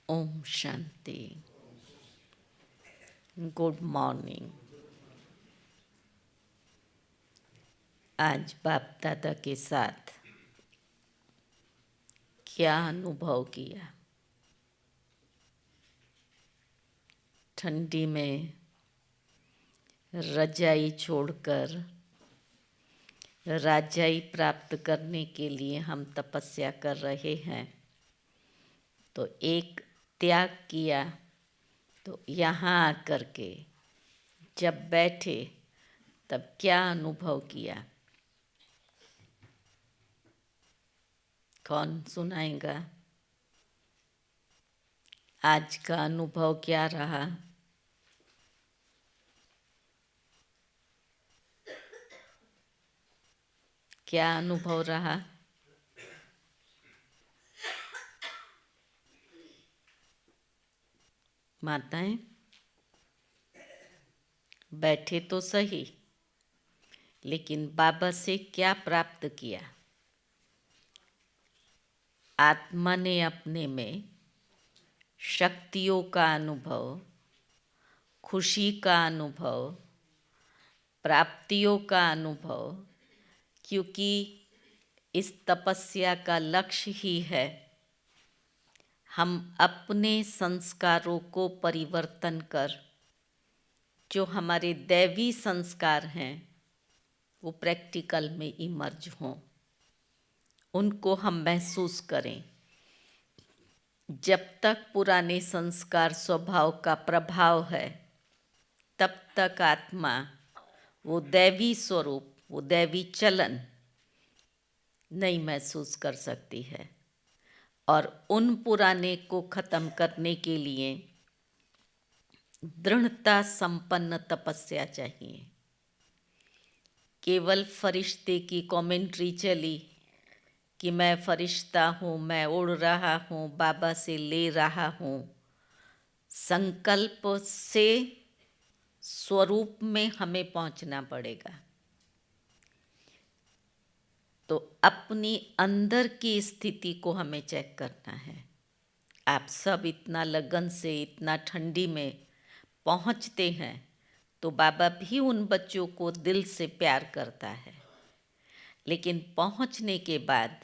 Om Shanti. Good morning. आज बाप दादा के साथ क्या अनुभव किया। ठंडी में रजाई छोड़कर राजाई प्राप्त करने के लिए हम तपस्या कर रहे हैं, तो एक त्याग किया। तो यहाँ आकर के जब बैठे तब क्या अनुभव किया, कौन सुनाएगा? आज का अनुभव क्या रहा? क्या अनुभव रहा? माताएं बैठे तो सही, लेकिन बाबा से क्या प्राप्त किया? आत्मा ने अपने में शक्तियों का अनुभव, खुशी का अनुभव, प्राप्तियों का अनुभव, क्योंकि इस तपस्या का लक्ष्य ही है हम अपने संस्कारों को परिवर्तन कर जो हमारे दैवी संस्कार हैं वो प्रैक्टिकल में इमर्ज हों, उनको हम महसूस करें। जब तक पुराने संस्कार स्वभाव का प्रभाव है, तब तक आत्मा वो दैवी स्वरूप, वो दैवी चलन नहीं महसूस कर सकती है। और उन पुराने को खत्म करने के लिए दृढ़ता संपन्न तपस्या चाहिए। केवल फरिश्ते की कमेंट्री चली कि मैं फरिश्ता हूँ, मैं उड़ रहा हूँ, बाबा से ले रहा हूँ। संकल्प से स्वरूप में हमें पहुँचना पड़ेगा। तो अपनी अंदर की स्थिति को हमें चेक करना है। आप सब इतना लगन से, इतना ठंडी में पहुँचते हैं, तो बाबा भी उन बच्चों को दिल से प्यार करता है। लेकिन पहुँचने के बाद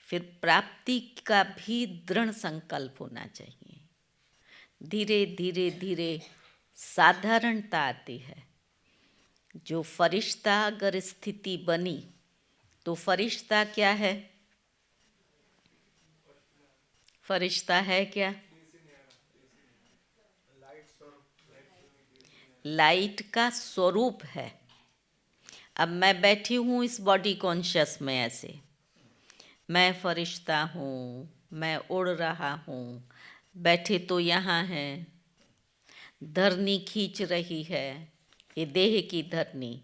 फिर प्राप्ति का भी दृढ़ संकल्प होना चाहिए। धीरे धीरे धीरे साधारणता आती है। जो फरिश्ता अगर स्थिति बनी, तो फरिश्ता क्या है? फरिश्ता है क्या? लाइट का स्वरूप है। अब मैं बैठी हूँ इस बॉडी कॉन्शियस में, ऐसे मैं फरिश्ता हूँ, मैं उड़ रहा हूँ। बैठे तो यहाँ हैं, धरनी खींच रही है, ये देह की धरनी,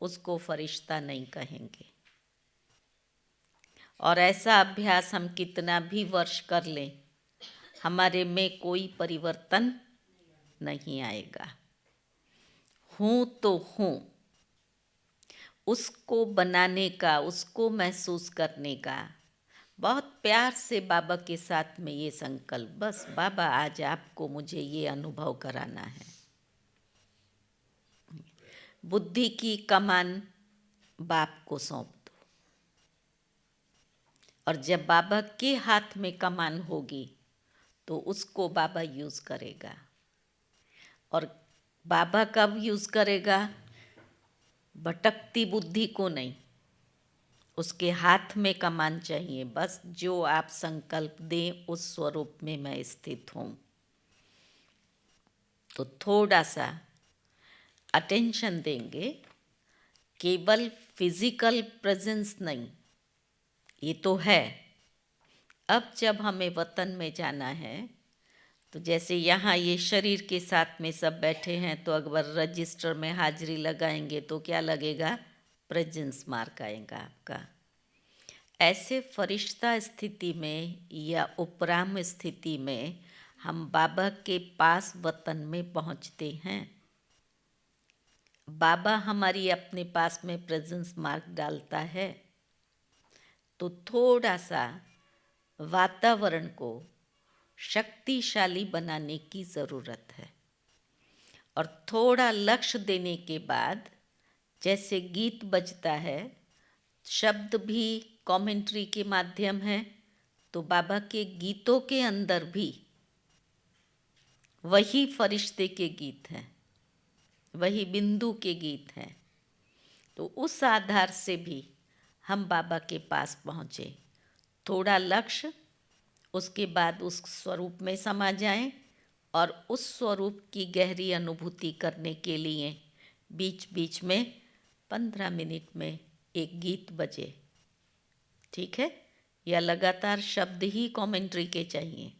उसको फरिश्ता नहीं कहेंगे। और ऐसा अभ्यास हम कितना भी वर्ष कर लें, हमारे में कोई परिवर्तन नहीं आएगा। हूँ तो हूँ, उसको बनाने का, उसको महसूस करने का बहुत प्यार से बाबा के साथ में ये संकल्प, बस बाबा आज आपको मुझे ये अनुभव कराना है। बुद्धि की कमान बाप को सौंप दो, और जब बाबा के हाथ में कमान होगी तो उसको बाबा यूज़ करेगा। और बाबा कब यूज़ करेगा? भटकती बुद्धि को नहीं, उसके हाथ में कमान चाहिए। बस जो आप संकल्प दें उस स्वरूप में मैं स्थित हूँ। तो थोड़ा सा अटेंशन देंगे, केवल फिजिकल प्रेजेंस नहीं, ये तो है। अब जब हमें वतन में जाना है, तो जैसे यहाँ ये शरीर के साथ में सब बैठे हैं, तो अगर रजिस्टर में हाजिरी लगाएंगे तो क्या लगेगा? प्रेजेंस मार्क आएगा आपका। ऐसे फरिश्ता स्थिति में या उपराम स्थिति में हम बाबा के पास वतन में पहुँचते हैं। बाबा हमारी अपने पास में प्रेजेंस मार्क डालता है, तो थोड़ा सा वातावरण को शक्तिशाली बनाने की ज़रूरत है। और थोड़ा लक्ष्य देने के बाद जैसे गीत बजता है, शब्द भी कमेंट्री के माध्यम है, तो बाबा के गीतों के अंदर भी वही फरिश्ते के गीत हैं, वही बिंदु के गीत हैं। तो उस आधार से भी हम बाबा के पास पहुँचे। थोड़ा लक्ष्य, उसके बाद उस स्वरूप में समा जाएं और उस स्वरूप की गहरी अनुभूति करने के लिए बीच बीच में 15 मिनट में एक गीत बजे, ठीक है? या लगातार शब्द ही कमेंट्री के चाहिए।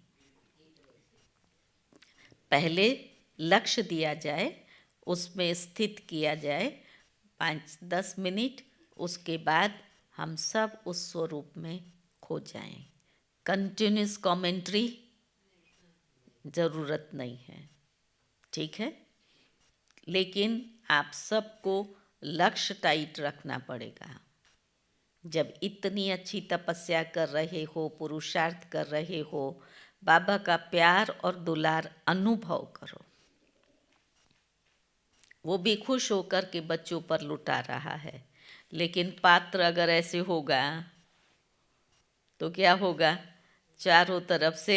पहले लक्ष्य दिया जाए, उसमें स्थित किया जाए 5-10 मिनट, उसके बाद हम सब उस स्वरूप में खो जाएं। कंटिन्यूस कमेंट्री ज़रूरत नहीं है, ठीक है? लेकिन आप सबको लक्ष्य टाइट रखना पड़ेगा। जब इतनी अच्छी तपस्या कर रहे हो, पुरुषार्थ कर रहे हो, बाबा का प्यार और दुलार अनुभव करो। वो भी खुश होकर के बच्चों पर लुटा रहा है, लेकिन पात्र अगर ऐसे होगा तो क्या होगा? चारों तरफ से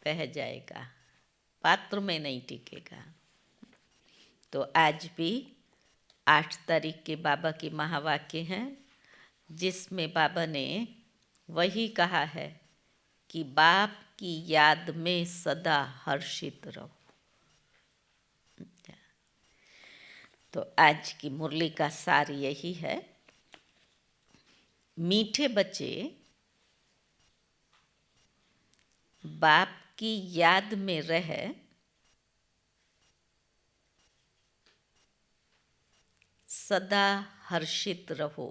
बह जाएगा, पात्र में नहीं टिकेगा। तो आज भी 8 तारीख के बाबा के महावाक्य हैं, जिसमें बाबा ने वही कहा है कि बाप की याद में सदा हर्षित रहो। तो आज की मुरली का सार यही है, मीठे बच्चे बाप की याद में रह सदा हर्षित रहो।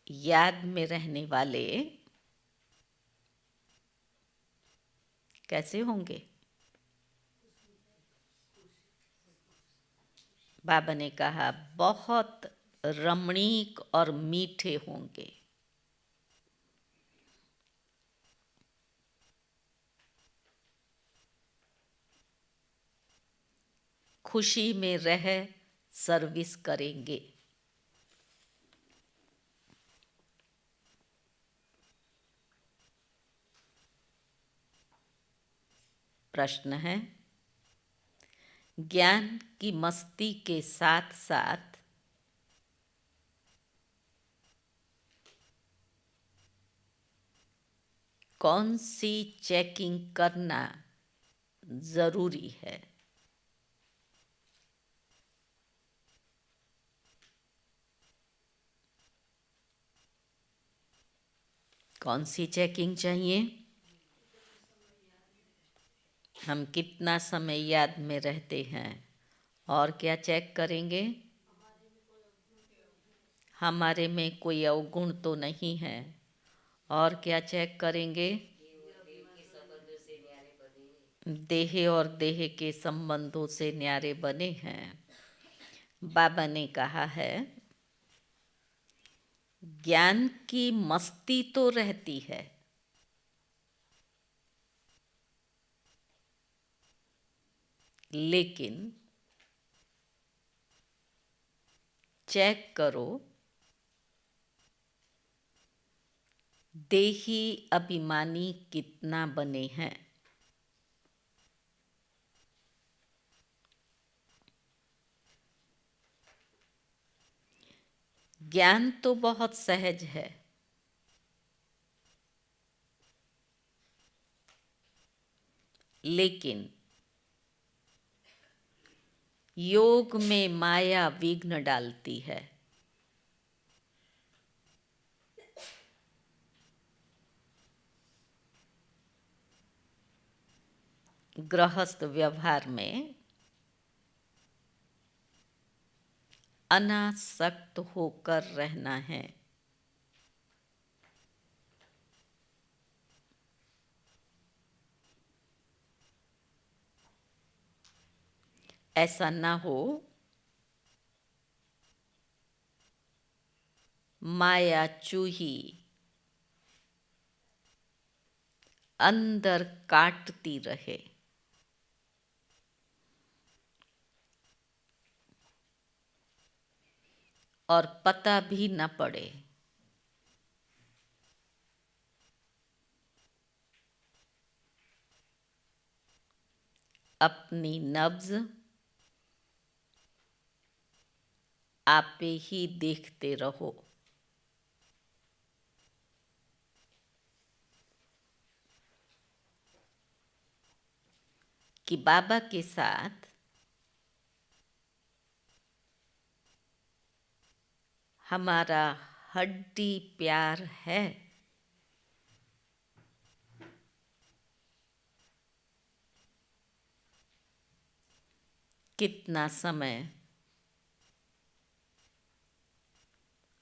याद में रहने वाले कैसे होंगे? बाबा ने कहा बहुत रमणीक और मीठे होंगे। खुशी में रह सर्विस करेंगे। प्रश्न है, ज्ञान की मस्ती के साथ साथ कौन सी चेकिंग करना जरूरी है? कौन सी चेकिंग चाहिए? हम कितना समय याद में रहते हैं, और क्या चेक करेंगे? हमारे में कोई अवगुण तो नहीं है, और क्या चेक करेंगे? देह और देह के संबंधों से न्यारे बने हैं। बाबा ने कहा है, ज्ञान की मस्ती तो रहती है, लेकिन चेक करो देही अभिमानी कितना बने हैं। ज्ञान तो बहुत सहज है, लेकिन योग में माया विघ्न डालती है। गृहस्थ व्यवहार में अनासक्त होकर रहना है। ऐसा ना हो माया चूही अंदर काटती रहे। और पता भी न पड़े। अपनी नब्ज आपे ही देखते रहो। कि बाबा के साथ हमारा हड्डी प्यार है। कितना समय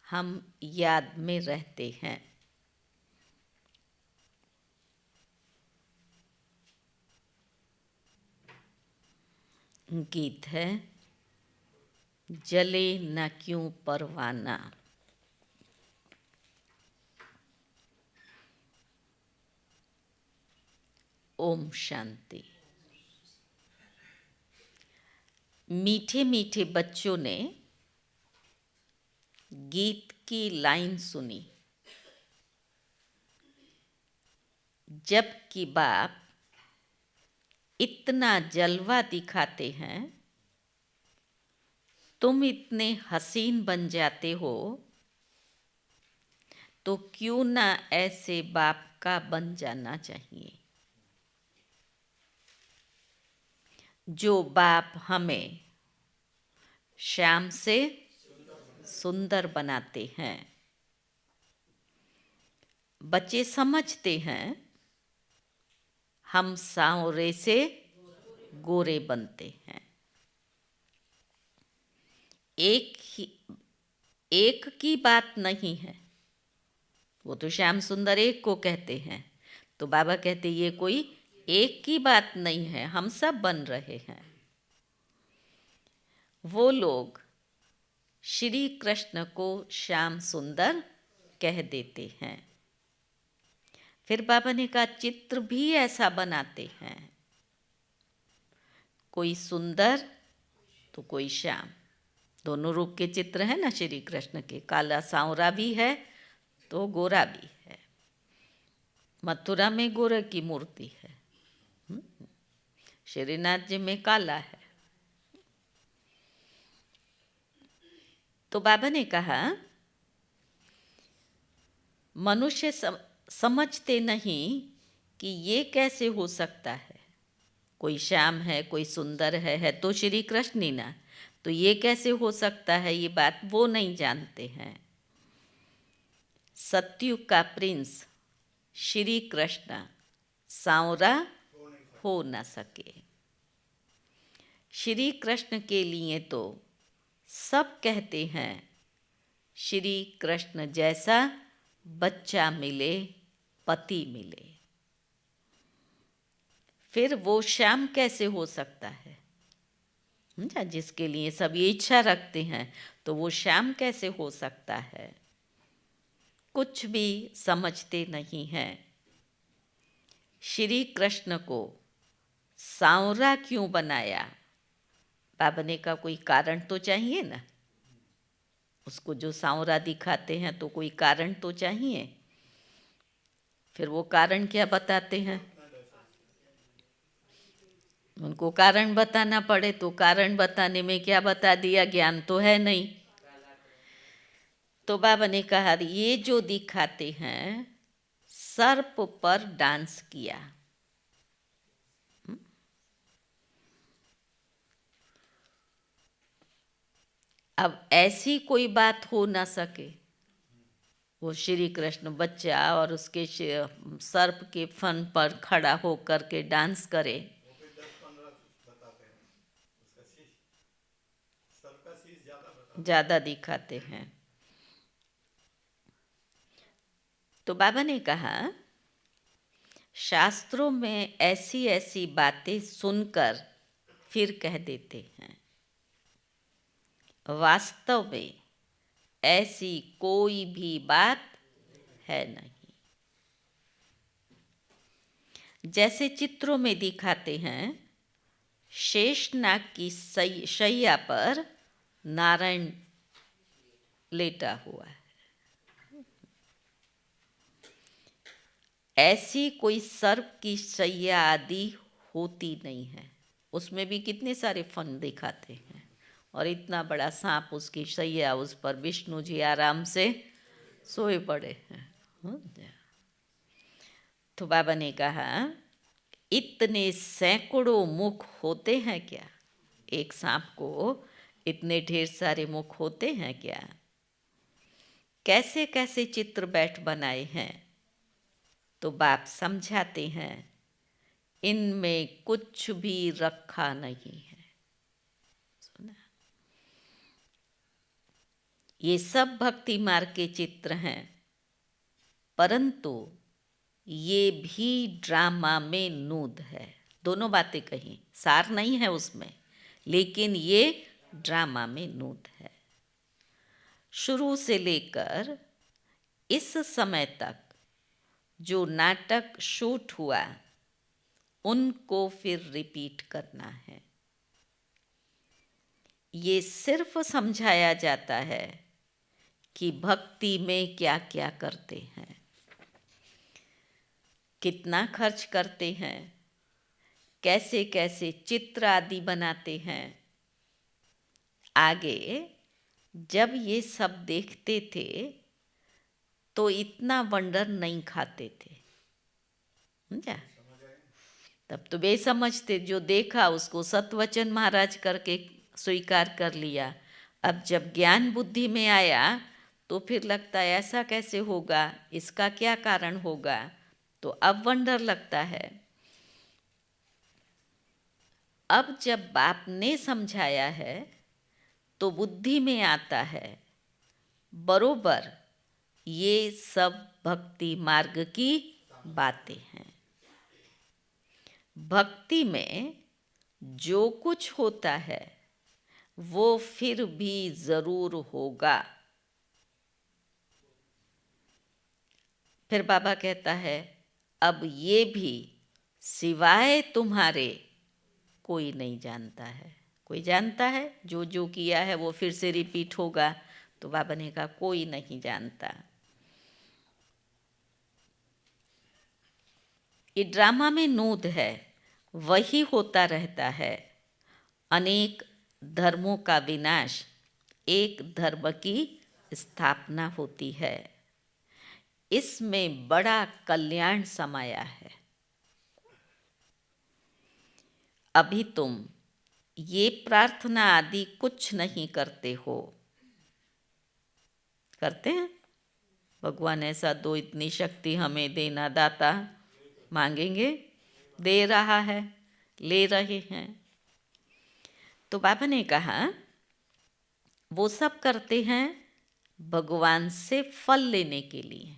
हम याद में रहते हैं। गीत है, जले न क्यों परवाना। ओम शांति। मीठे मीठे बच्चों ने गीत की लाइन सुनी। जबकि बाप इतना जलवा दिखाते हैं, तुम इतने हसीन बन जाते हो, तो क्यों ना ऐसे बाप का बन जाना चाहिए। जो बाप हमें श्याम से सुंदर बनाते हैं। बच्चे समझते हैं हम सांवरे से गोरे बनते हैं। एक की बात नहीं है। वो तो श्याम सुंदर एक को कहते हैं, तो बाबा कहते ये कोई एक की बात नहीं है, हम सब बन रहे हैं। वो लोग श्री कृष्ण को श्याम सुंदर कह देते हैं। फिर बाबा ने कहा चित्र भी ऐसा बनाते हैं, कोई सुंदर तो कोई श्याम। दोनों रूप के चित्र हैं ना श्री कृष्ण के, काला सांवरा भी है तो गोरा भी है। मथुरा में गोरे की मूर्ति है, श्रीनाथ जी में काला है। तो बाबा ने कहा मनुष्य समझते नहीं कि ये कैसे हो सकता है। कोई श्याम है, कोई सुंदर है तो श्री कृष्ण ही ना, तो ये कैसे हो सकता है, ये बात वो नहीं जानते हैं। सतयुग का प्रिंस श्री कृष्ण सांवरा हो न सके। श्री कृष्ण के लिए तो सब कहते हैं श्री कृष्ण जैसा बच्चा मिले, पति मिले। फिर वो श्याम कैसे हो सकता है? जिसके लिए सब ये इच्छा रखते हैं, तो वो श्याम कैसे हो सकता है? कुछ भी समझते नहीं हैं। श्री कृष्ण को सांवरा क्यों बनाया? बाबा ने कहा कोई कारण तो चाहिए ना। उसको जो सांवरा दिखाते हैं तो कोई कारण तो चाहिए। फिर वो कारण क्या बताते हैं? उनको कारण बताना पड़े, तो कारण बताने में क्या बता दिया, ज्ञान तो है नहीं। तो बाबा ने कहा ये जो दिखाते हैं, सर्प पर डांस किया। अब ऐसी कोई बात हो ना सके, वो श्री कृष्ण बच्चा और उसके सर्प के फन पर खड़ा होकर के डांस करे। ज़्यादा दिखाते हैं। तो बाबा ने कहा शास्त्रों में ऐसी ऐसी बातें सुनकर फिर कह देते हैं। वास्तव में ऐसी कोई भी बात है नहीं। जैसे चित्रों में दिखाते हैं, शेषनाग की शैया पर नारायण लेटा हुआ है। ऐसी कोई सर्प की शैया आदि होती नहीं है। उसमें भी कितने सारे फन दिखाते हैं, और इतना बड़ा सांप उसकी शैया, उस पर विष्णु जी आराम से सोए पड़े हैं। तो बाबा ने कहा, इतने सैकड़ों मुख होते हैं क्या? एक सांप को इतने ढेर सारे मुख होते हैं क्या? कैसे कैसे चित्र बैठ बनाए हैं? तो बाप समझाते हैं, इनमें कुछ भी रखा नहीं है। सुना? ये सब भक्ति मार्ग के चित्र हैं, परंतु ये भी ड्रामा में नूद है। दोनों बातें कही, सार नहीं है उसमें, लेकिन ये ड्रामा में नूद है। शुरू से लेकर इस समय तक जो नाटक शूट हुआ, उनको फिर रिपीट करना है। ये सिर्फ समझाया जाता है कि भक्ति में क्या क्या करते हैं, कितना खर्च करते हैं, कैसे कैसे चित्र आदि बनाते हैं। आगे जब ये सब देखते थे तो इतना वंडर नहीं खाते थे, समझा? तब तो वे समझते, जो देखा उसको सतवचन महाराज करके स्वीकार कर लिया। अब जब ज्ञान बुद्धि में आया तो फिर लगता है ऐसा कैसे होगा, इसका क्या कारण होगा, तो अब वंडर लगता है। अब जब बाप ने समझाया है तो बुद्धि में आता है, बरोबर ये सब भक्ति मार्ग की बातें हैं। भक्ति में जो कुछ होता है वो फिर भी जरूर होगा। फिर बाबा कहता है, अब ये भी सिवाय तुम्हारे कोई नहीं जानता है। कोई जानता है? जो जो किया है वो फिर से रिपीट होगा। तो बाबा ने कहा, कोई नहीं जानता। ये ड्रामा में नूद है, वही होता रहता है। अनेक धर्मों का विनाश, एक धर्म की स्थापना होती है। इसमें बड़ा कल्याण समाया है। अभी तुम ये प्रार्थना आदि कुछ नहीं करते हो। करते हैं? भगवान ऐसा दो, इतनी शक्ति हमें देना दाता, मांगेंगे, दे रहा है, ले रहे हैं। तो बाबा ने कहा, वो सब करते हैं भगवान से फल लेने के लिए,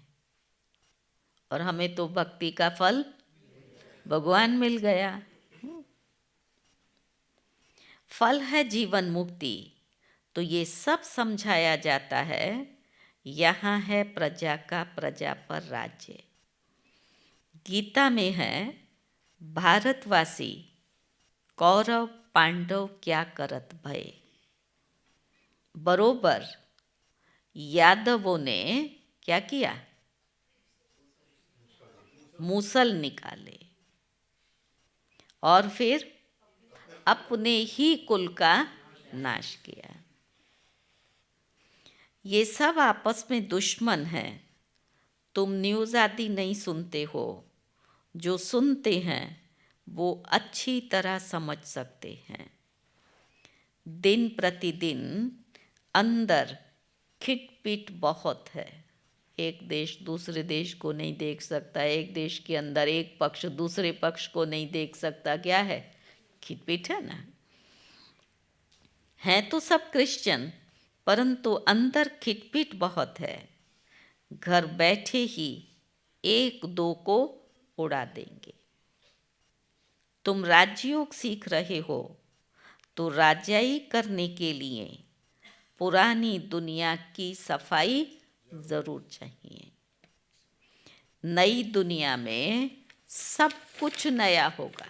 और हमें तो भक्ति का फल भगवान मिल गया। फल है जीवन मुक्ति। तो ये सब समझाया जाता है, यहाँ है प्रजा का प्रजा पर राज्य। गीता में है, भारतवासी कौरव पांडव क्या करत भय। बरोबर यादवों ने क्या किया? मूसल निकाले और फिर अपने ही कुल का नाश किया। ये सब आपस में दुश्मन हैं। तुम न्यूज़ आदि नहीं सुनते हो, जो सुनते हैं वो अच्छी तरह समझ सकते हैं। दिन प्रतिदिन अंदर खिटपिट बहुत है। एक देश दूसरे देश को नहीं देख सकता, एक देश के अंदर एक पक्ष दूसरे पक्ष को नहीं देख सकता। क्या है? खिटपिट है ना। हैं तो सब क्रिश्चियन, परंतु अंदर खिटपिट बहुत है। घर बैठे ही एक दो को उड़ा देंगे। तुम राजयोग सीख रहे हो, तो राजाई करने के लिए पुरानी दुनिया की सफाई ज़रूर चाहिए। नई दुनिया में सब कुछ नया होगा।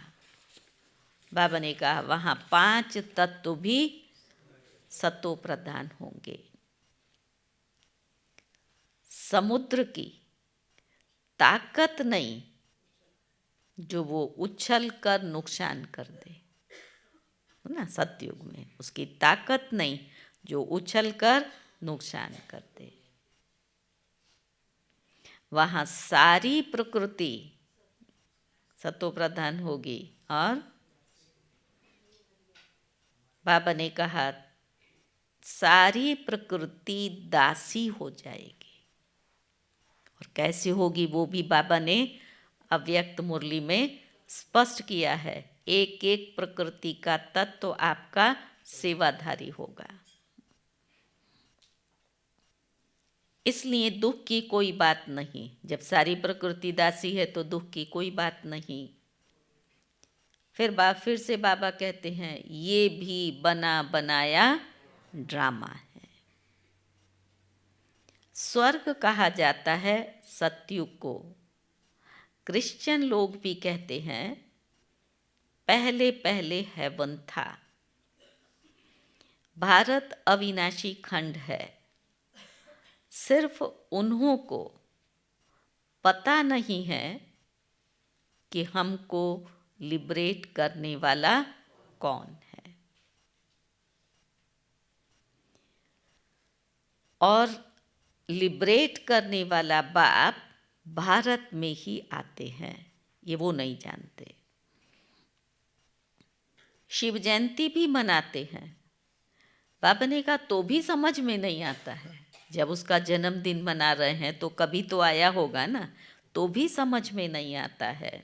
बाबा ने कहा वहाँ 5 तत्व भी सतो प्रधान होंगे। समुद्र की ताकत नहीं जो वो उछल कर नुकसान कर दे, ना, सतयुग में उसकी ताकत नहीं जो उछल कर नुकसान कर दे। वहाँ सारी प्रकृति सतो प्रधान होगी और बाबा ने कहा सारी प्रकृति दासी हो जाएगी। और कैसे होगी वो भी बाबा ने अव्यक्त मुरली में स्पष्ट किया है। एक एक प्रकृति का तत्व आपका सेवाधारी होगा। इसलिए दुख की कोई बात नहीं। जब सारी प्रकृति दासी है तो दुख की कोई बात नहीं। फिर से बाबा कहते हैं ये भी बना बनाया ड्रामा है। स्वर्ग कहा जाता है सतयुग को। क्रिश्चियन लोग भी कहते हैं पहले पहले हेवन था। भारत अविनाशी खंड है। सिर्फ उन्हों को पता नहीं है कि हमको लिबरेट करने वाला कौन है। और लिबरेट करने वाला बाप भारत में ही आते हैं, ये वो नहीं जानते। शिव जयंती भी मनाते हैं। बाबा ने कहा तो भी समझ में नहीं आता है। जब उसका जन्मदिन मना रहे हैं तो कभी तो आया होगा ना, तो भी समझ में नहीं आता है।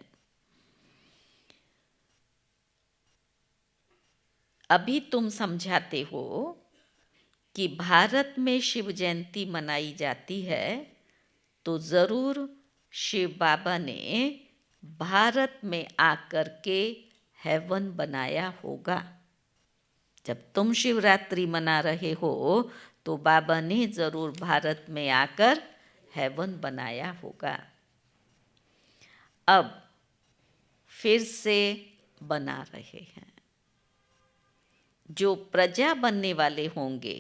अभी तुम समझाते हो कि भारत में शिव जयंती मनाई जाती है तो ज़रूर शिव बाबा ने भारत में आकर के हेवन बनाया होगा। जब तुम शिवरात्रि मना रहे हो तो बाबा ने ज़रूर भारत में आकर हेवन बनाया होगा। अब फिर से बना रहे हैं। जो प्रजा बनने वाले होंगे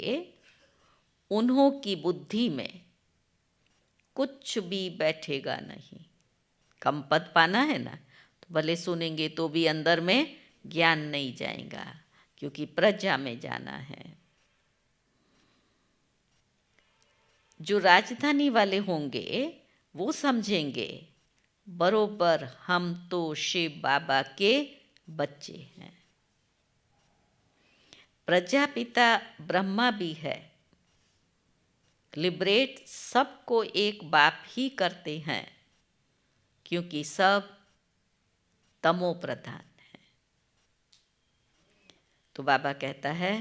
उन्हों की बुद्धि में कुछ भी बैठेगा नहीं। कम पद पाना है ना, तो भले सुनेंगे तो भी अंदर में ज्ञान नहीं जाएगा, क्योंकि प्रजा में जाना है। जो राजधानी वाले होंगे वो समझेंगे बरोबर हम तो शिव बाबा के बच्चे हैं। प्रजापिता ब्रह्मा भी है। लिबरेट सबको एक बाप ही करते हैं, क्योंकि सब तमो प्रधान है। तो बाबा कहता है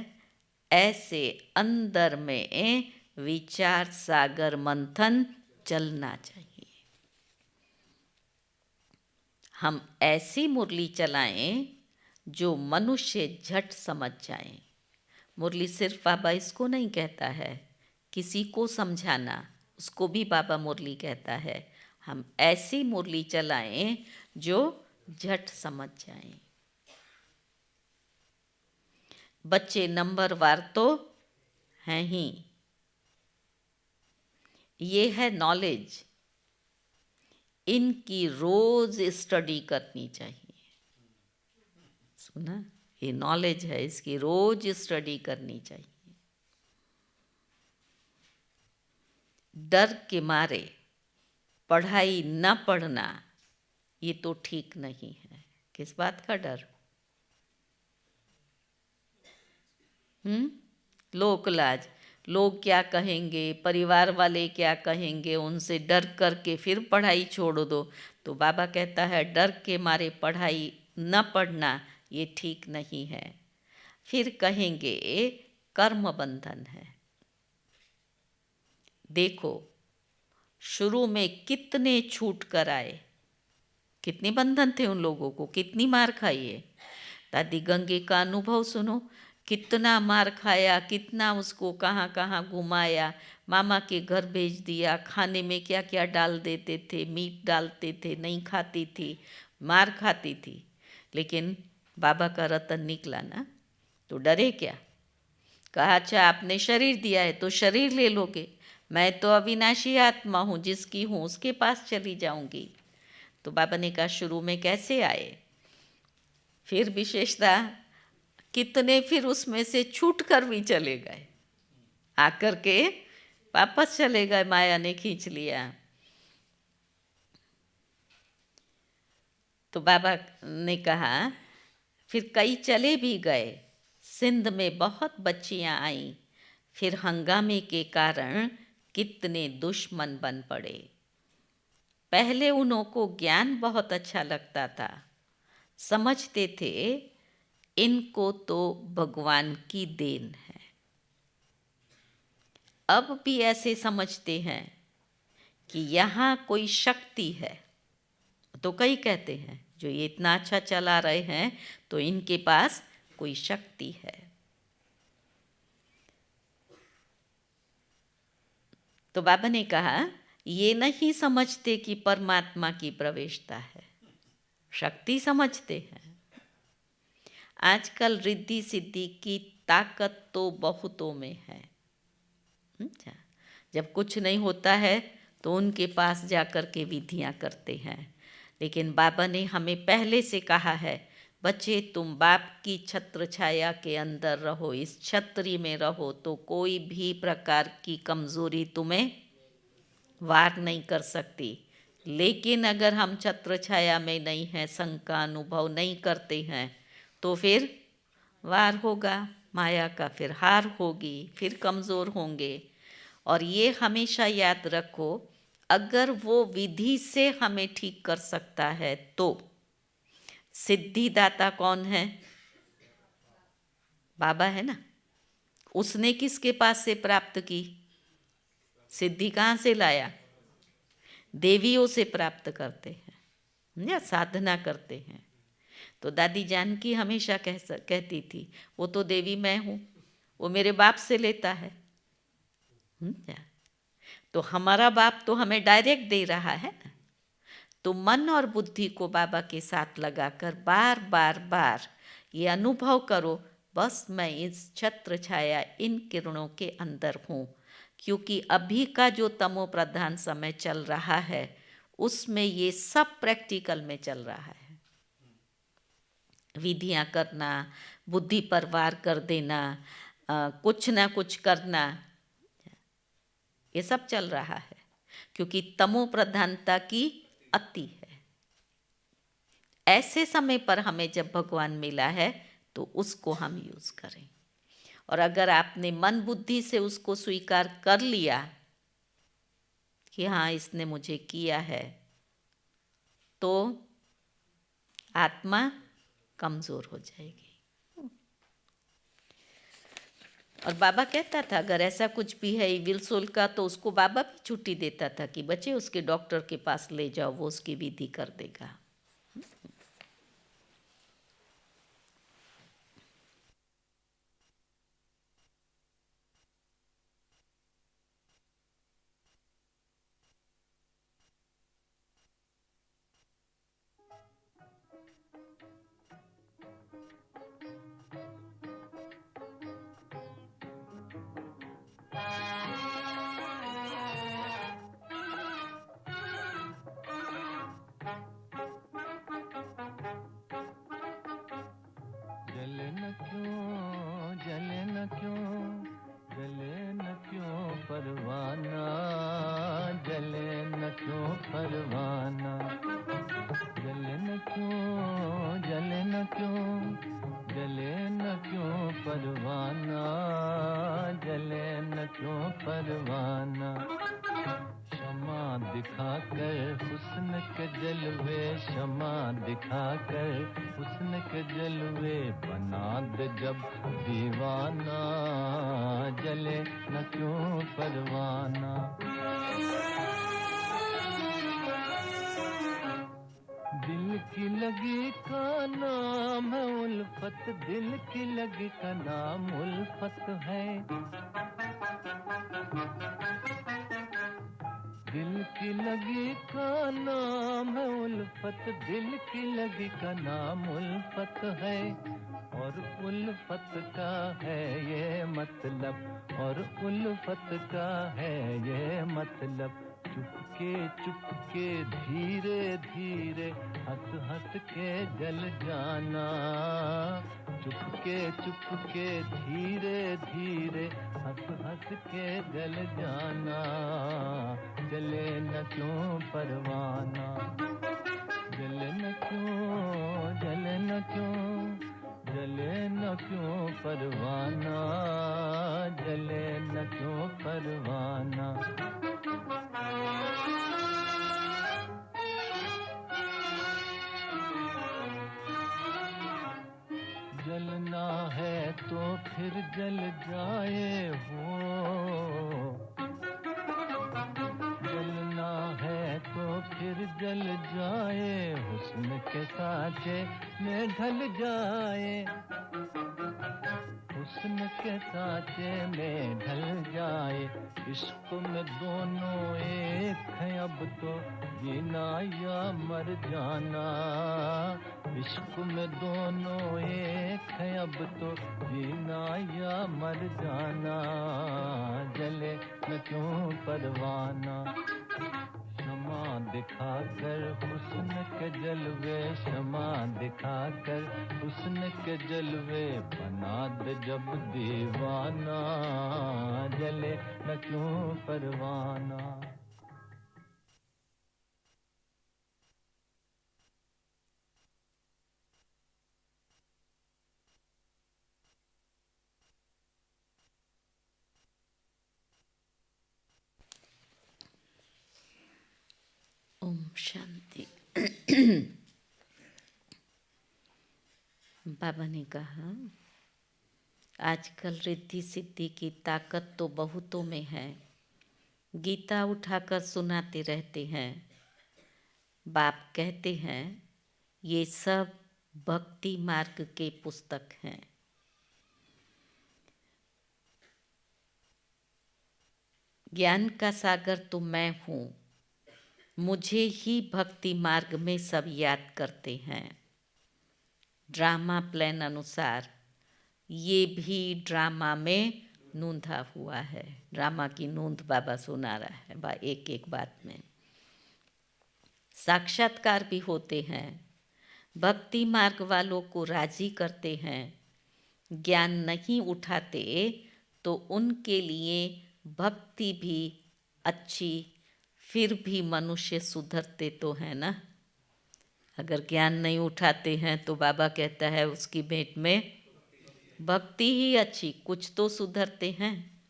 ऐसे अंदर में विचार सागर मंथन चलना चाहिए। हम ऐसी मुरली चलाएं जो मनुष्य झट समझ जाए। मुरली सिर्फ बाबा इसको नहीं कहता है किसी को समझाना, उसको भी बाबा मुरली कहता है। हम ऐसी मुरली चलाएं जो झट समझ जाएं। बच्चे नंबरवार तो हैं ही। ये है नॉलेज, इनकी रोज स्टडी करनी चाहिए। सुना, ये नॉलेज है, इसकी रोज स्टडी करनी चाहिए। डर के मारे पढ़ाई न पढ़ना ये तो ठीक नहीं है। किस बात का डर? लोक लाज, लोग क्या कहेंगे, परिवार वाले क्या कहेंगे, उनसे डर करके फिर पढ़ाई छोड़ दो। तो बाबा कहता है डर के मारे पढ़ाई न पढ़ना ये ठीक नहीं है। फिर कहेंगे कर्म बंधन है। देखो शुरू में कितने छूट कर आए, कितने बंधन थे उन लोगों को, कितनी मार खाई है। दादी गंगे का अनुभव सुनो। कितना मार खाया, कितना उसको कहाँ कहाँ घुमाया, मामा के घर भेज दिया, खाने में क्या क्या डाल देते थे, मीट डालते थे, नहीं खाती थी, मार खाती थी, लेकिन बाबा का रतन निकला ना, तो डरे क्या? कहा अच्छा आपने शरीर दिया है तो शरीर ले लोगे, मैं तो अविनाशी आत्मा हूँ, जिसकी हूँ उसके पास चली जाऊंगी। तो बाबा ने कहा शुरू में कैसे आए, फिर विशेषता कितने फिर उसमें से छूट कर भी चले गए, आकर के वापस चले गए, माया ने खींच लिया। तो बाबा ने कहा फिर कई चले भी गए, सिंध में बहुत बच्चियां आईं, फिर हंगामे के कारण कितने दुश्मन बन पड़े। पहले उन्हों को ज्ञान बहुत अच्छा लगता था, समझते थे इनको तो भगवान की देन है। अब भी ऐसे समझते हैं कि यहाँ कोई शक्ति है, तो कई कहते हैं जो ये इतना अच्छा चला रहे हैं तो इनके पास कोई शक्ति है। तो बाबा ने कहा ये नहीं समझते कि परमात्मा की प्रवेशता है, शक्ति समझते हैं। आजकल रिद्धि सिद्धि की ताकत तो बहुतों में है। जब कुछ नहीं होता है तो उनके पास जाकर के विधियां करते हैं, लेकिन बाबा ने हमें पहले से कहा है बच्चे तुम बाप की छत्र छाया के अंदर रहो, इस छतरी में रहो, तो कोई भी प्रकार की कमज़ोरी तुम्हें वार नहीं कर सकती। लेकिन अगर हम छत्र छाया में नहीं हैं, संग का अनुभव नहीं करते हैं, तो फिर वार होगा, माया का फिर हार होगी, फिर कमज़ोर होंगे। और ये हमेशा याद रखो, अगर वो विधि से हमें ठीक कर सकता है तो सिद्धिदाता कौन है? बाबा है ना। उसने किसके पास से प्राप्त की सिद्धि? कहाँ से लाया? देवियों से प्राप्त करते हैं या साधना करते हैं। तो दादी जानकी हमेशा कहती थी वो तो देवी मैं हूँ, वो मेरे बाप से लेता है। तो हमारा बाप तो हमें डायरेक्ट दे रहा है ना। तो मन और बुद्धि को बाबा के साथ लगाकर बार बार बार ये अनुभव करो, बस मैं इस छत्र छाया इन किरणों के अंदर हूँ। क्योंकि अभी का जो तमो प्रधान समय चल रहा है उसमें ये सब प्रैक्टिकल में चल रहा है। विधियां करना, बुद्धि पर वार कर देना, कुछ ना कुछ करना, ये सब चल रहा है क्योंकि तमो प्रधानता की अति है। ऐसे समय पर हमें जब भगवान मिला है तो उसको हम यूज़ करें। और अगर आपने मन बुद्धि से उसको स्वीकार कर लिया कि हाँ इसने मुझे किया है, तो आत्मा कमज़ोर हो जाएगी। और बाबा कहता था अगर ऐसा कुछ भी है इविल सोल का तो उसको बाबा भी छुट्टी देता था कि बच्चे उसके डॉक्टर के पास ले जाओ, वो उसकी विधि कर देगा। जले न क्यों, जले न क्यों, जले न क्यों परवाना, जले न क्यों परवाना, जले न क्यों, जले न क्यों, जले न क्यों परवाना, जले न क्यों परवाना। क्षमा दिखाकर हुस्न के जलवे, क्षमा दिखाकर हुस्न के जलवे, बना दे जब दीवाना, जले न क्यों परवाना। दिल की लगी का नाम है उल्फत दिल की लगी का नाम उल्फत है। दिल की लगी का नाम है उल्फत, दिल की लगी का नाम उल्फत है। और उल्फत का है ये मतलब, और उल्फत का है ये मतलब। चुपके धीरे धीरे हंस हंस के जल जाना। चुपके धीरे धीरे हंस हंस के जल जाना। जले न क्यों परवाना, जले न क्यों, जले न क्यों, जले न क्यों परवाना, जले न क्यों परवाना। जलना है तो फिर जल जाए हो, जलना है तो फिर जल जाए, हुस्न के सांचे में ढल जाए, हुस्न के सांचे में ढल जाए। इश्क में दोनों एक हैं अब तो, जीना या मर जाना। इश्क में दोनों एक हैं अब तो, जीना या मर जाना। जले न क्यों परवाना, क्षमा दिखाकर हुस्न के जलवे, क्षमा दिखाकर हुस्न के जलवे बना दे जब दीवाना। जले न क्यों परवाना। ओम शांति। बाबा ने कहा, आजकल रिद्धि सिद्धि की ताकत तो बहुतों में है, गीता उठाकर सुनाते रहते हैं। बाप कहते हैं ये सब भक्ति मार्ग के पुस्तक हैं। ज्ञान का सागर तो मैं हूँ, मुझे ही भक्ति मार्ग में सब याद करते हैं। ड्रामा प्लान अनुसार ये भी ड्रामा में नूंधा हुआ है। ड्रामा की नूंद बाबा सुना रहा है एक एक बात में। साक्षात्कार भी होते हैं, भक्ति मार्ग वालों को राजी करते हैं। ज्ञान नहीं उठाते तो उनके लिए भक्ति भी अच्छी, फिर भी मनुष्य सुधरते तो है ना। अगर ज्ञान नहीं उठाते हैं तो बाबा कहता है उसकी भेंट में भक्ति ही अच्छी, कुछ तो सुधरते हैं।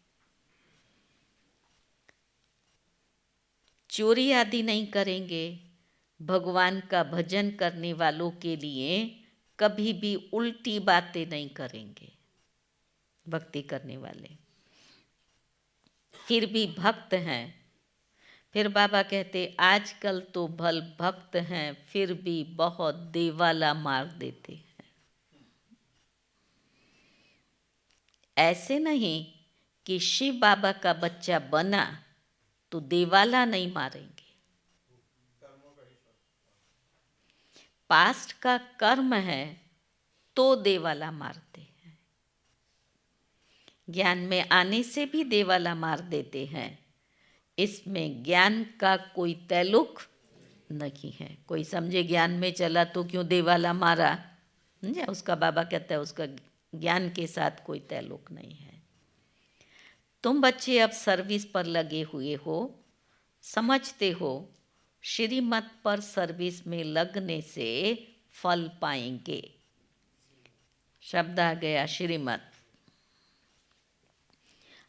चोरी आदि नहीं करेंगे। भगवान का भजन करने वालों के लिए कभी भी उल्टी बातें नहीं करेंगे। भक्ति करने वाले फिर भी भक्त हैं। फिर बाबा कहते आजकल तो भल भक्त हैं, फिर भी बहुत देवाला मार देते हैं। ऐसे नहीं कि शिव बाबा का बच्चा बना तो देवाला नहीं मारेंगे। पास्ट का कर्म है तो देवाला मारते हैं। ज्ञान में आने से भी देवाला मार देते हैं। इसमें ज्ञान का कोई ताल्लुक नहीं है। कोई समझे ज्ञान में चला तो क्यों देवाला मारा, समझे? उसका बाबा कहता है उसका ज्ञान के साथ कोई ताल्लुक नहीं है। तुम बच्चे अब सर्विस पर लगे हुए हो, समझते हो श्रीमत पर सर्विस में लगने से फल पाएंगे। शब्द आ गया श्रीमत।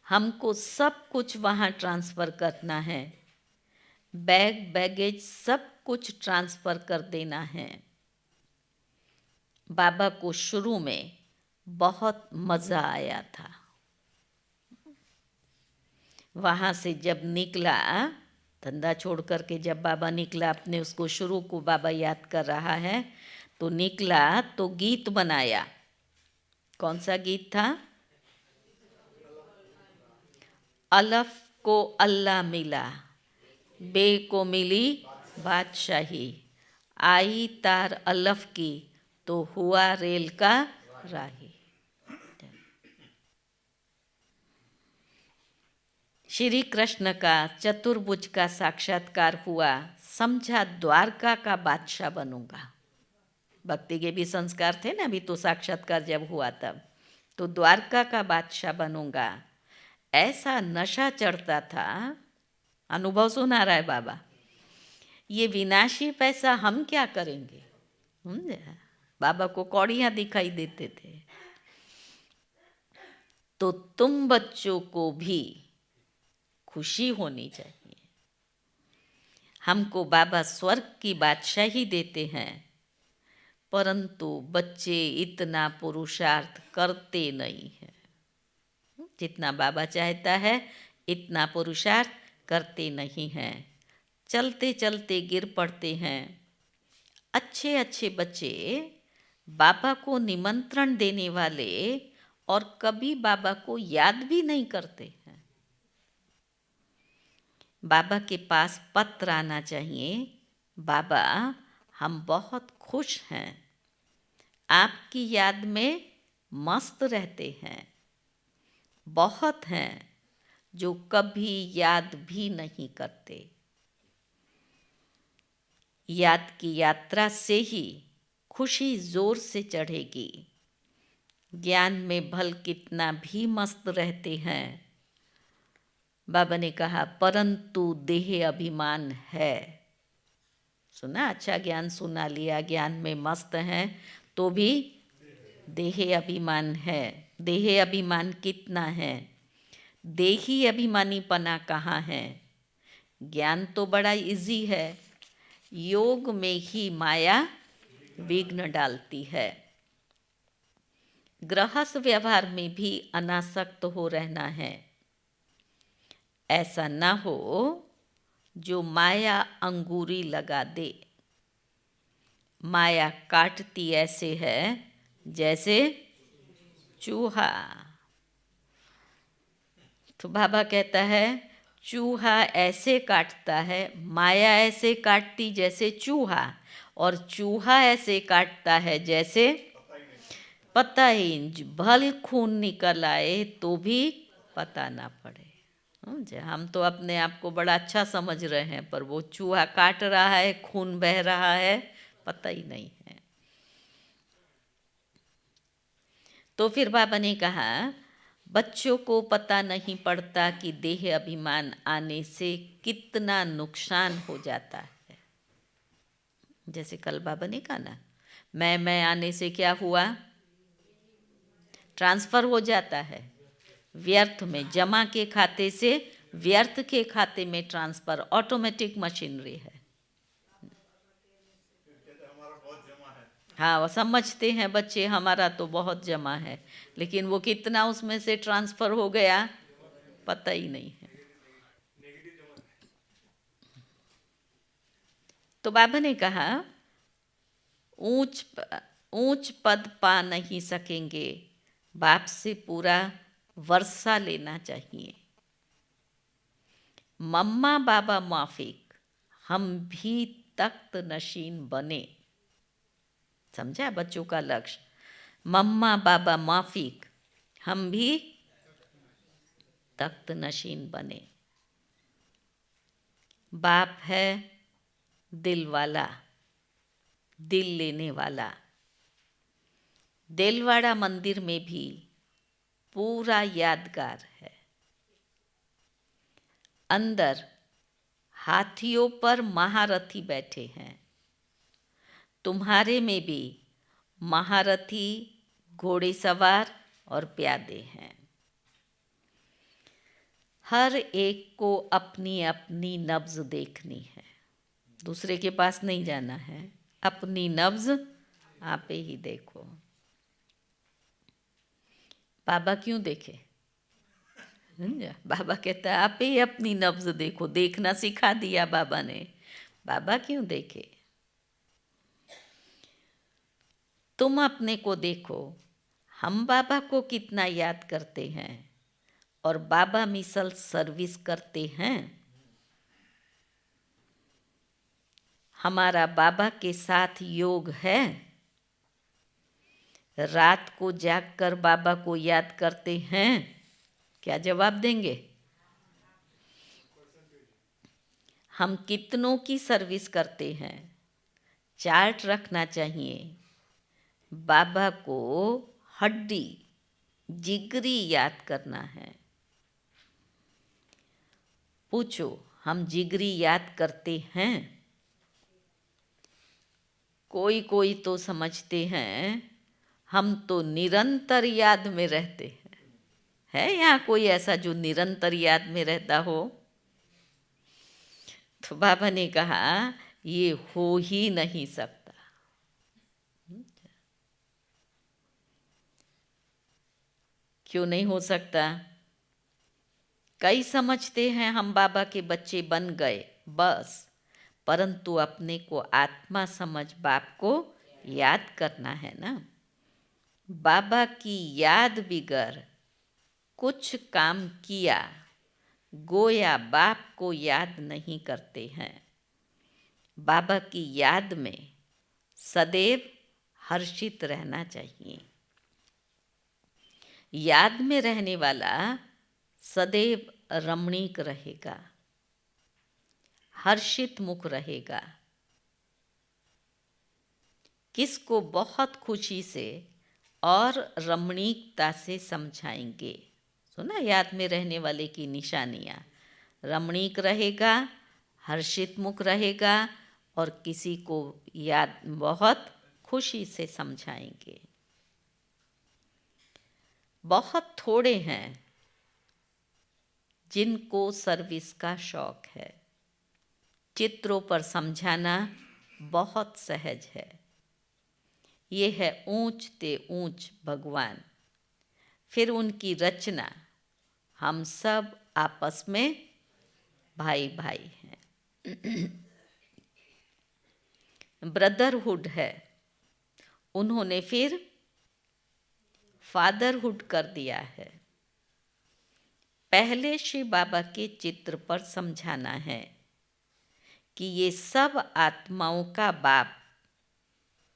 हमको सब कुछ वहाँ ट्रांसफ़र करना है, बैग बैगेज सब कुछ ट्रांसफ़र कर देना है। बाबा को शुरू में बहुत मज़ा आया था। वहाँ से जब निकला, धंधा छोड़ कर के जब बाबा निकला, अपने उसको शुरू को बाबा याद कर रहा है, तो निकला तो गीत बनाया। कौन सा गीत था? अलफ को अल्लाह मिला, बे को मिली बादशाही, आई तार अलफ की तो हुआ रेल का राही। श्री कृष्ण का चतुर्भुज का साक्षात्कार हुआ, समझा द्वारका का बादशाह बनूंगा। भक्ति के भी संस्कार थे ना, अभी तो साक्षात्कार जब हुआ तब, तो द्वारका का बादशाह बनूंगा। ऐसा नशा चढ़ता था, अनुभव सुना रहा है बाबा, ये विनाशी पैसा हम क्या करेंगे। बाबा को कौड़ियाँ दिखाई देते थे। तो तुम बच्चों को भी खुशी होनी चाहिए। हमको बाबा स्वर्ग की बादशाही देते हैं, परंतु बच्चे इतना पुरुषार्थ करते नहीं हैं। जितना बाबा चाहता है इतना पुरुषार्थ करते नहीं हैं, चलते चलते गिर पड़ते हैं। अच्छे अच्छे बच्चे बाबा को निमंत्रण देने वाले और कभी बाबा को याद भी नहीं करते हैं। बाबा के पास पत्र आना चाहिए, बाबा हम बहुत खुश हैं, आपकी याद में मस्त रहते हैं। बहुत हैं जो कभी याद भी नहीं करते। याद की यात्रा से ही खुशी जोर से चढ़ेगी। ज्ञान में भल कितना भी मस्त रहते हैं। बाबा ने कहा परंतु देह अभिमान है। सुना, अच्छा ज्ञान सुना लिया, ज्ञान में मस्त हैं तो भी देह अभिमान है। देह अभिमान कितना है, देही अभिमानीपना कहाँ है। ज्ञान तो बड़ा इजी है, योग में ही माया विघ्न डालती है। गृहस्थ व्यवहार में भी अनासक्त हो रहना है। ऐसा ना हो जो माया अंगूरी लगा दे। माया काटती ऐसे है जैसे चूहा। तो बाबा कहता है चूहा ऐसे काटता है, माया ऐसे काटती जैसे चूहा, और चूहा ऐसे काटता है जैसे पता ही भल खून निकल आए तो भी पता ना पड़े। हम तो अपने आप को बड़ा अच्छा समझ रहे हैं, पर वो चूहा काट रहा है, खून बह रहा है, पता ही नहीं है। तो फिर बाबा ने कहा बच्चों को पता नहीं पड़ता कि देह अभिमान आने से कितना नुकसान हो जाता है। जैसे कल बाबा ने कहा ना, मैं आने से क्या हुआ, ट्रांसफर हो जाता है व्यर्थ में। जमा के खाते से व्यर्थ के खाते में ट्रांसफर, ऑटोमेटिक मशीनरी है। हाँ, वो समझते हैं बच्चे हमारा तो बहुत जमा है, लेकिन वो कितना उसमें से ट्रांसफर हो गया पता ही नहीं है। तो बाबा ने कहा ऊंच पद पा नहीं सकेंगे, बाप से पूरा वर्षा लेना चाहिए। मम्मा बाबा माफिक, हम भी तख्त नशीन बने। समझा बच्चों का लक्ष्य, मम्मा बाबा माफिक, हम भी तख्त नशीन बने। बाप है दिल वाला, दिल लेने वाला। दिलवाड़ा मंदिर में भी पूरा यादगार है। अंदर हाथियों पर महारथी बैठे हैं। तुम्हारे में भी महारथी, घोड़े सवार और प्यादे हैं। हर एक को अपनी अपनी नब्ज देखनी है, दूसरे के पास नहीं जाना है। अपनी नब्ज आप ही देखो। बाबा क्यों देखे? बाबा कहता है आप ही अपनी नब्ज देखो। देखना सिखा दिया बाबा ने, बाबा क्यों देखे? तुम अपने को देखो, हम बाबा को कितना याद करते हैं और बाबा मिसल सर्विस करते हैं। हमारा बाबा के साथ योग है। रात को जागकर बाबा को याद करते हैं। क्या जवाब देंगे? हम कितनों की सर्विस करते हैं? चार्ट रखना चाहिए। बाबा को हड्डी जिगरी याद करना है। पूछो, हम जिगरी याद करते हैं? कोई कोई तो समझते हैं हम तो निरंतर याद में रहते हैं। है यहाँ कोई ऐसा जो निरंतर याद में रहता हो? तो बाबा ने कहा ये हो ही नहीं सकता। क्यों नहीं हो सकता? कई समझते हैं हम बाबा के बच्चे बन गए बस, परंतु अपने को आत्मा समझ बाप को याद करना है ना। बाबा की याद बिगर कुछ काम किया गोया बाप को याद नहीं करते हैं। बाबा की याद में सदैव हर्षित रहना चाहिए। याद में रहने वाला सदैव रमणीक रहेगा, हर्षित मुख रहेगा। किसको बहुत खुशी से और रमणीकता से समझाएंगे। सुना, याद में रहने वाले की निशानियाँ। रमणीक रहेगा, हर्षित मुख रहेगा और किसी को याद बहुत खुशी से समझाएंगे। बहुत थोड़े हैं जिनको सर्विस का शौक है। चित्रों पर समझाना बहुत सहज है। ये है ऊंच ते ऊंच भगवान, फिर उनकी रचना। हम सब आपस में भाई भाई हैं। ब्रदरहुड है, उन्होंने फिर फादरहुड कर दिया है। पहले शिव बाबा के चित्र पर समझाना है कि ये सब आत्माओं का बाप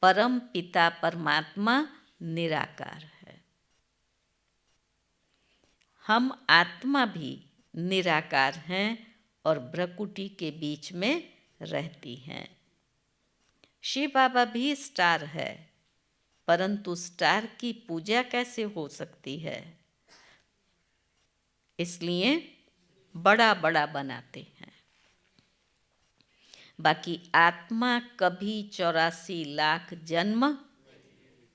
परम पिता परमात्मा निराकार है। हम आत्मा भी निराकार हैं और भ्रकुटी के बीच में रहती हैं। शिव बाबा भी स्टार है, परंतु स्टार की पूजा कैसे हो सकती है? इसलिए बड़ा बड़ा बनाते हैं। बाकी आत्मा कभी 84 लाख जन्म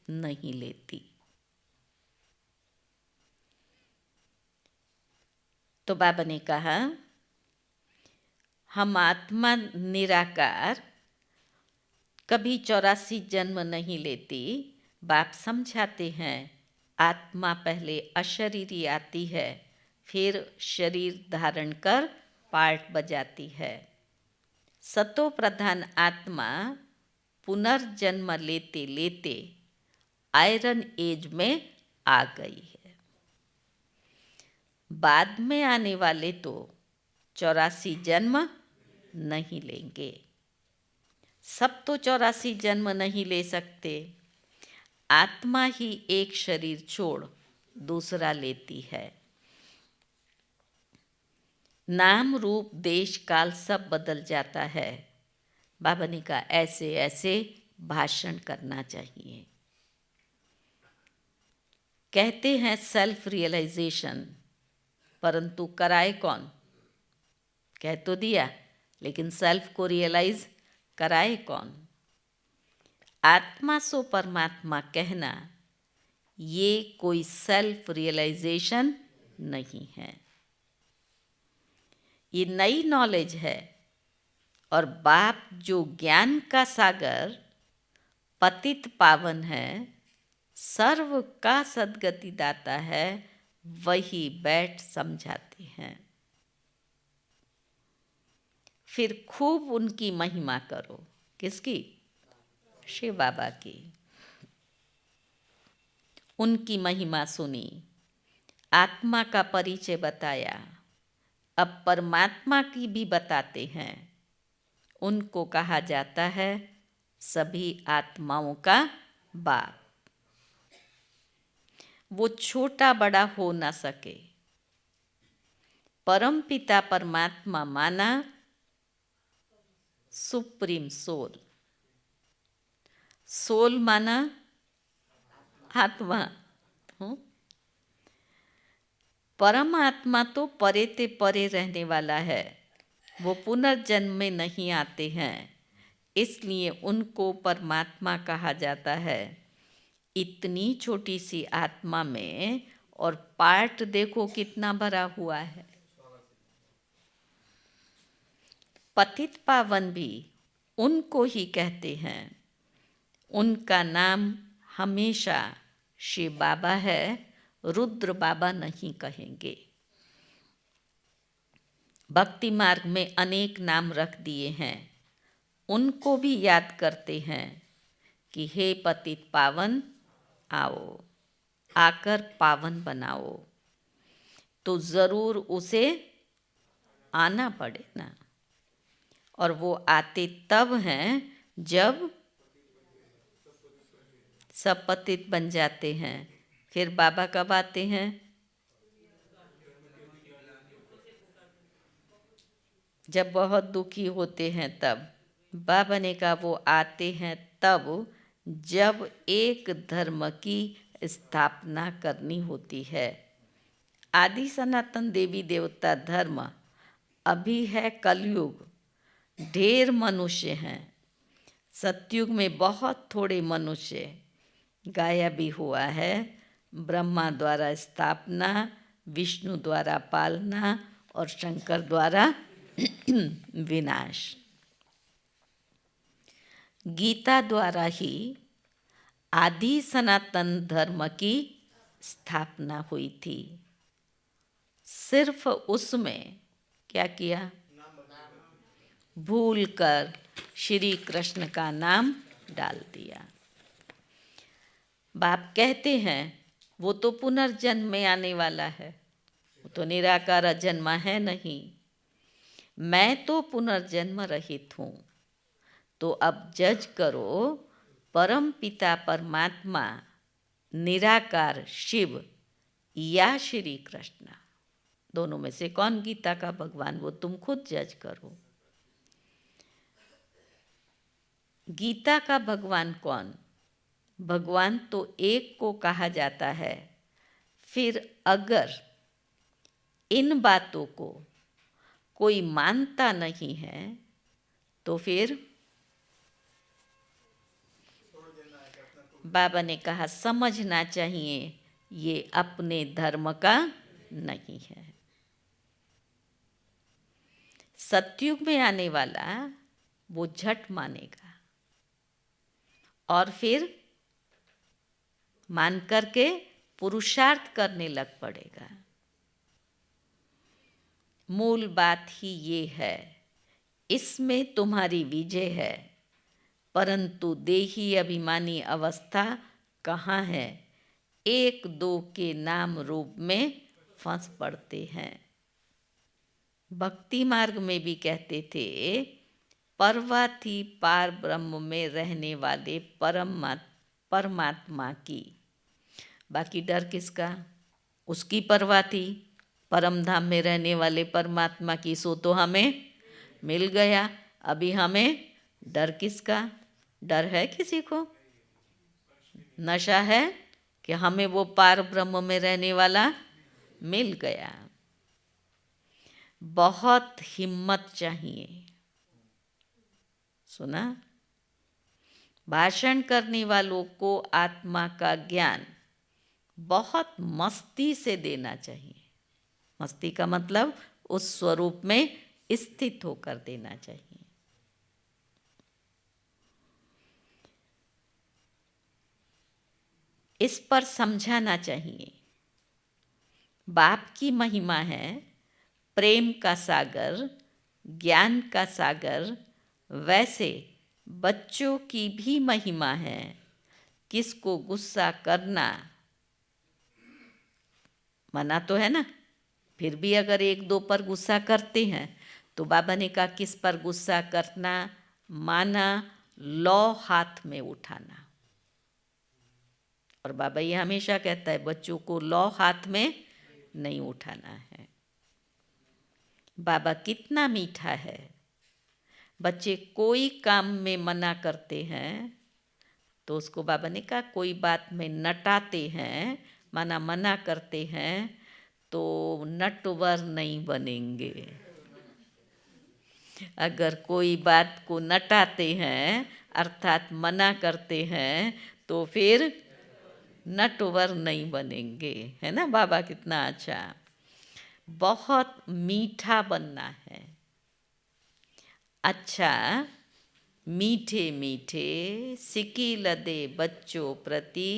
नहीं लेती। तो बाबा ने कहा हम आत्मा निराकार कभी 84 जन्म नहीं लेती। बाप समझाते हैं आत्मा पहले अशरीरी आती है, फिर शरीर धारण कर पार्ट बजाती है। सतो प्रधान आत्मा पुनर्जन्म लेते लेते आयरन एज में आ गई है। बाद में आने वाले तो 84 जन्म नहीं लेंगे। सब तो 84 जन्म नहीं ले सकते। आत्मा ही एक शरीर छोड़ दूसरा लेती है। नाम रूप देश काल सब बदल जाता है। बाबा ने कहा ऐसे ऐसे भाषण करना चाहिए। कहते हैं सेल्फ रियलाइजेशन, परंतु कराए कौन? कह तो दिया, लेकिन सेल्फ को रियलाइज कराए कौन? आत्मा सो परमात्मा कहना ये कोई सेल्फ रियलाइजेशन नहीं है। ये नई नॉलेज है और बाप जो ज्ञान का सागर पतित पावन है, सर्व का सद्गति दाता है, वही बैठ समझाते हैं। फिर खूब उनकी महिमा करो। किसकी? शिव बाबा की। उनकी महिमा सुनी, आत्मा का परिचय बताया। अब परमात्मा की भी बताते हैं। उनको कहा जाता है सभी आत्माओं का बाप। वो छोटा बड़ा हो ना सके। परम पिता परमात्मा माना सुप्रीम सोल। सोल माना आत्मा। परमात्मा तो परे ते परे रहने वाला है। वो पुनर्जन्म में नहीं आते हैं, इसलिए उनको परमात्मा कहा जाता है। इतनी छोटी सी आत्मा में और पार्ट देखो कितना भरा हुआ है। पतित पावन भी उनको ही कहते हैं। उनका नाम हमेशा शिव बाबा है, रुद्र बाबा नहीं कहेंगे। भक्ति मार्ग में अनेक नाम रख दिए हैं। उनको भी याद करते हैं कि हे पतित पावन आओ, आकर पावन बनाओ। तो ज़रूर उसे आना पड़े ना। और वो आते तब हैं जब सब पतित बन जाते हैं। फिर बाबा कब आते हैं? जब बहुत दुखी होते हैं तब। बाबा ने कहा वो आते हैं तब जब एक धर्म की स्थापना करनी होती है। आदि सनातन देवी देवता धर्म अभी है कलयुग, ढेर मनुष्य हैं। सतयुग में बहुत थोड़े मनुष्य, गाया भी हुआ है। ब्रह्मा द्वारा स्थापना, विष्णु द्वारा पालना और शंकर द्वारा विनाश। गीता द्वारा ही आदि सनातन धर्म की स्थापना हुई थी। सिर्फ उसमें क्या किया? भूल कर श्री कृष्ण का नाम डाल दिया। बाप कहते हैं वो तो पुनर्जन्म में आने वाला है, वो तो निराकार जन्मा है नहीं। मैं तो पुनर्जन्म रहित हूँ। तो अब जज करो, परम पिता परमात्मा, निराकार शिव या श्री कृष्ण, दोनों में से कौन गीता का भगवान? वो तुम खुद जज करो। गीता का भगवान कौन? भगवान तो एक को कहा जाता है। फिर अगर इन बातों को कोई मानता नहीं है तो फिर बाबा ने कहा समझना चाहिए ये अपने धर्म का नहीं है। सतयुग में आने वाला वो झट मानेगा और फिर मान करके पुरुषार्थ करने लग पड़ेगा। मूल बात ही ये है, इसमें तुम्हारी विजय है। परंतु देही अभिमानी अवस्था कहाँ है? एक दो के नाम रूप में फंस पड़ते हैं। भक्ति मार्ग में भी कहते थे परवाथी पार ब्रह्म में रहने वाले परमात्मा की। बाकी डर किसका? उसकी परवाह थी। परम धाम में रहने वाले परमात्मा की, सो तो हमें मिल गया। अभी हमें डर किसका? डर है किसी को? नशा है कि हमें वो पार ब्रह्म में रहने वाला मिल गया। बहुत हिम्मत चाहिए। सुना? भाषण करने वालों को आत्मा का ज्ञान बहुत मस्ती से देना चाहिए। मस्ती का मतलब उस स्वरूप में स्थित होकर देना चाहिए। इस पर समझाना चाहिए। बाप की महिमा है प्रेम का सागर, ज्ञान का सागर। वैसे बच्चों की भी महिमा है किसको गुस्सा करना मना तो है ना, फिर भी अगर एक दो पर गुस्सा करते हैं तो बाबा ने कहा किस पर गुस्सा करना, माना लौ हाथ में उठाना। और बाबा ये हमेशा कहता है बच्चों को लौ हाथ में नहीं उठाना है। बाबा कितना मीठा है। बच्चे कोई काम में मना करते हैं तो उसको बाबा ने कहा कोई बात में नटाते हैं, माना मना करते हैं तो नटवर नहीं बनेंगे। अगर कोई बात को नटाते हैं अर्थात मना करते हैं तो फिर नटवर नहीं बनेंगे, है ना। बाबा कितना अच्छा, बहुत मीठा बनना है। अच्छा, मीठे मीठे सिकी लदे बच्चों प्रति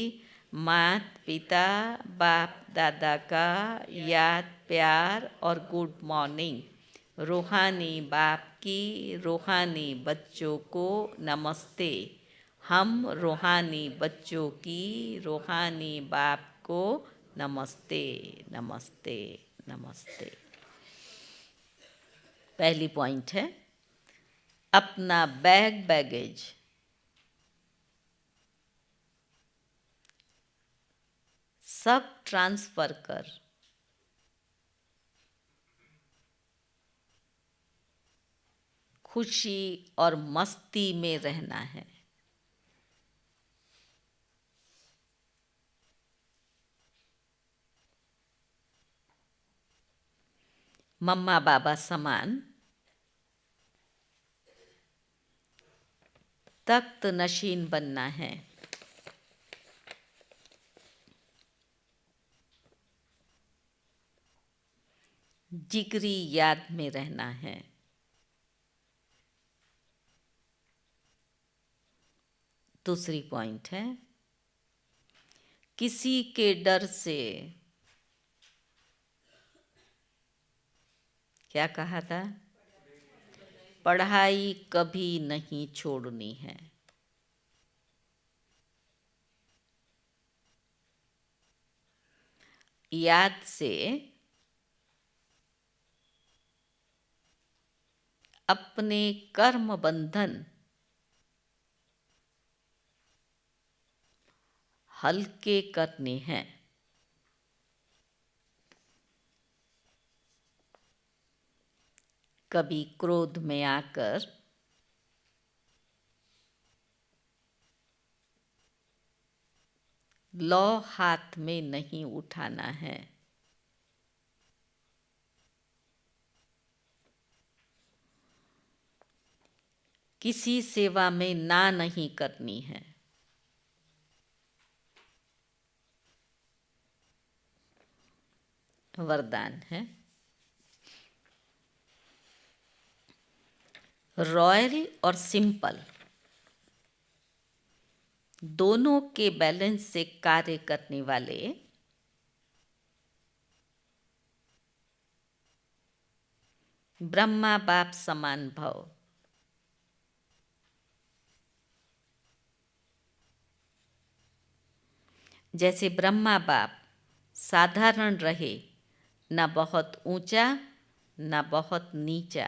मात पिता बाप दादा का याद प्यार और गुड मॉर्निंग। रूहानी बाप की रूहानी बच्चों को नमस्ते। हम रूहानी बच्चों की रूहानी बाप को नमस्ते नमस्ते नमस्ते। पहली पॉइंट है अपना बैगेज सब ट्रांसफर कर खुशी और मस्ती में रहना है। मम्मा बाबा समान तख्त नशीन बनना है। जिगरी याद में रहना है। दूसरी पॉइंट है किसी के डर से, क्या कहा था, पढ़ाई कभी नहीं छोड़नी है। याद से अपने कर्म बंधन हल्के करने हैं। कभी क्रोध में आकर लौ हाथ में नहीं उठाना है। किसी सेवा में ना नहीं करनी है। वरदान है रॉयल और सिंपल दोनों के बैलेंस से कार्य करने वाले ब्रह्मा बाप समान भव। जैसे ब्रह्मा बाप साधारण रहे, न बहुत ऊंचा न बहुत नीचा।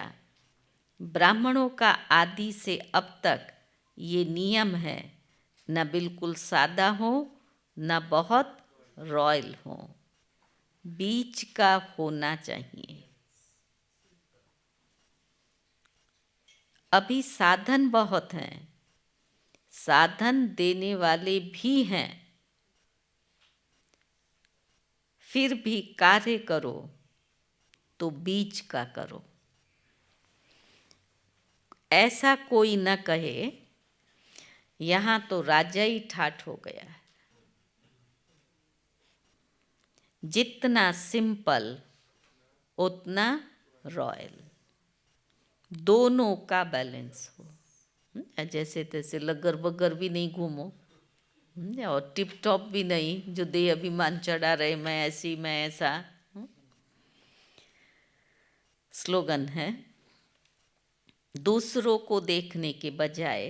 ब्राह्मणों का आदि से अब तक ये नियम है, न बिल्कुल सादा हो न बहुत रॉयल हो, बीच का होना चाहिए। अभी साधन बहुत हैं, साधन देने वाले भी हैं, फिर भी कार्य करो तो बीच का करो। ऐसा कोई न कहे यहाँ तो राजा ही ठाठ हो गया है। जितना सिंपल उतना रॉयल, दोनों का बैलेंस हो। जैसे तैसे लगगर बगर भी नहीं घूमो और टिप टॉप भी नहीं, जो देह अभिमान चढ़ा रहे मैं ऐसी मैं ऐसा। स्लोगन है दूसरों को देखने के बजाय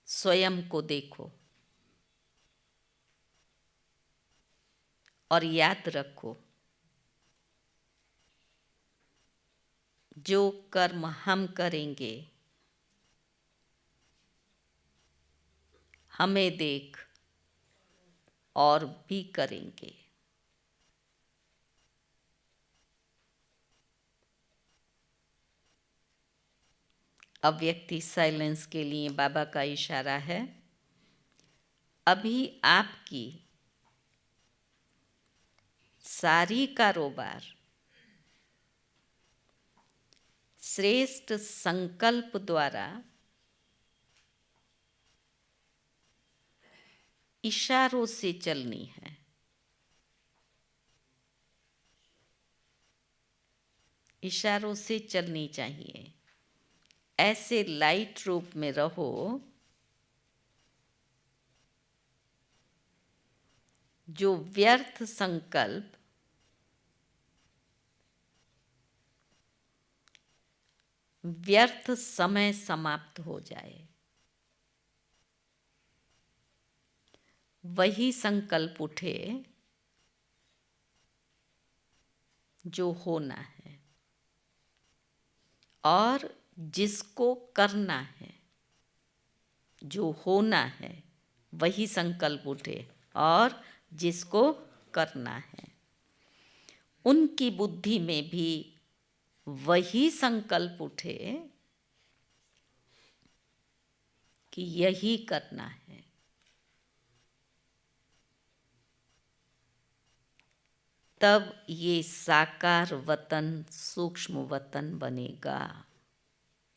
स्वयं को देखो। और याद रखो, जो कर्म हम करेंगे हमें देख और भी करेंगे। अव्यक्ति साइलेंस के लिए बाबा का इशारा है। अभी आपकी सारी कारोबार श्रेष्ठ संकल्प द्वारा इशारों से चलनी है। इशारों से चलनी चाहिए। ऐसे लाइट रूप में रहो जो व्यर्थ संकल्प व्यर्थ समय समाप्त हो जाए। वही संकल्प उठे जो होना है और जिसको करना है। जो होना है वही संकल्प उठे और जिसको करना है। उनकी बुद्धि में भी वही संकल्प उठे कि यही करना है। तब ये साकार वतन सूक्ष्म वतन बनेगा।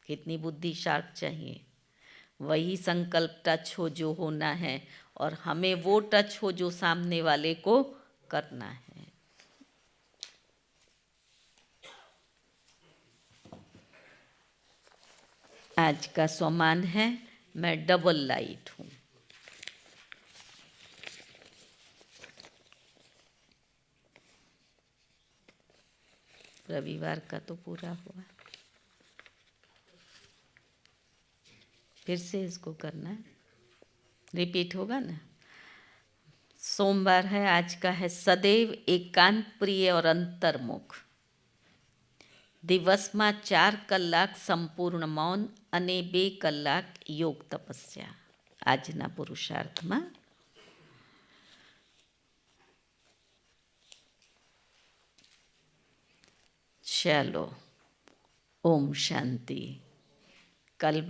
कितनी बुद्धि शार्प चाहिए। वही संकल्प टच हो जो होना है और हमें वो टच हो जो सामने वाले को करना है। आज का सम्मान है, मैं डबल लाइट हूँ। रविवार का तो पूरा हुआ, फिर से इसको करना है, रिपीट होगा ना। सोमवार है, आज का है सदैव एकांत प्रिय और अंतर्मुख। દિવસમાં 4 કલાક સંપૂર્ણ મૌન અને 2 કલાક યોગ તપસ્યા આજના પુરુષાર્થમાં। चलो, ओम शांति। कल